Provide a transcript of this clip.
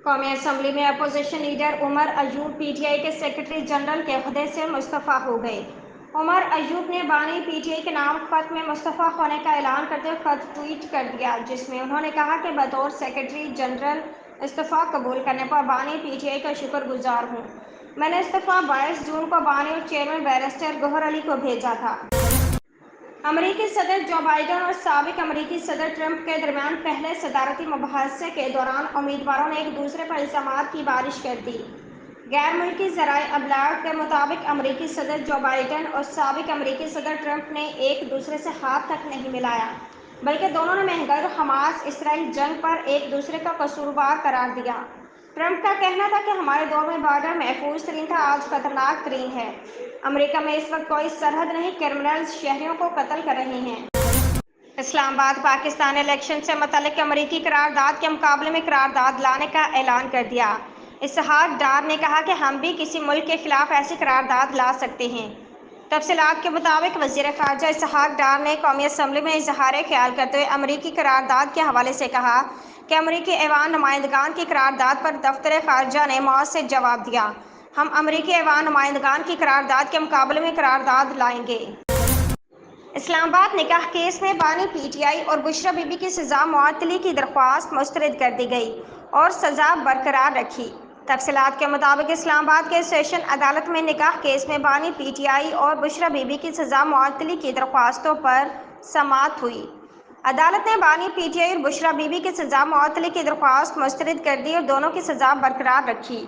قومی اسمبلی میں opposition leader Omar Ayub P T I کے سیکرٹری جنرل کے عہدے سے مستعفی ہو گئے۔ عمر ایوب نے بانی پی ٹی آئی کے نام خط میں مستعفی ہونے کا اعلان کرتے ہوئے خط ٹویٹ کر دیا، جس میں انہوں نے کہا کہ بطور سیکرٹری جنرل استعفیٰ قبول کرنے پر بانی پی ٹی آئی کا شکر گزار ہوں۔ میں نے استعفیٰ 22 جون کو بانی اور چیئرمین بیرسٹر گوہر علی کو بھیجا تھا۔ امریکی صدر جو بائیڈن اور سابق امریکی صدر ٹرمپ کے درمیان پہلے صدارتی مباحثے کے دوران امیدواروں نے ایک دوسرے پر الزامات کی بارش کر دی۔ غیر ملکی ذرائع ابلاغ کے مطابق امریکی صدر جو بائیڈن اور سابق امریکی صدر ٹرمپ نے ایک دوسرے سے ہاتھ تک نہیں ملایا، بلکہ دونوں نے مہنگائی اور حماس اسرائیل جنگ پر ایک دوسرے کا قصوروار قرار دیا۔ ٹرمپ کا کہنا تھا کہ ہمارے دور میں بارڈر محفوظ ترین تھا، آج خطرناک ترین ہے۔ امریکہ میں اس وقت کوئی سرحد نہیں، کرمنلز شہریوں کو قتل کر رہے ہیں۔ اسلام آباد پاکستان الیکشن سے متعلق امریکی قرارداد کے مقابلے میں قرارداد لانے کا اعلان کر دیا۔ اسحاق ڈار نے کہا کہ ہم بھی کسی ملک کے خلاف ایسی قرارداد لا سکتے ہیں۔ تفصیلات کے مطابق وزیر خارجہ اسحاق ڈار نے قومی اسمبلی میں اظہار خیال کرتے ہوئے امریکی قرارداد کے حوالے سے کہا کہ امریکی ایوان نمائندگان کی قرارداد پر دفتر خارجہ نے موت سے جواب دیا۔ ہم امریکی ایوان نمائندگان کی قرارداد کے مقابلے میں قرارداد لائیں گے۔ اسلام آباد نکاح کیس میں بانی پی ٹی آئی اور بشریٰ بی بی کی سزا معطلی کی درخواست مسترد کر دی گئی اور سزا برقرار رکھی۔ تفصیلات کے مطابق اسلام آباد کے سیشن عدالت میں نکاح کیس میں بانی پی ٹی آئی اور بشریٰ بی بی کی سزا معطلی کی درخواستوں پر سماعت ہوئی۔ عدالت نے بانی پی ٹی آئی اور بشریٰ بی بی کی سزا معطلی کی درخواست مسترد کر دی اور دونوں کی سزا برقرار رکھی۔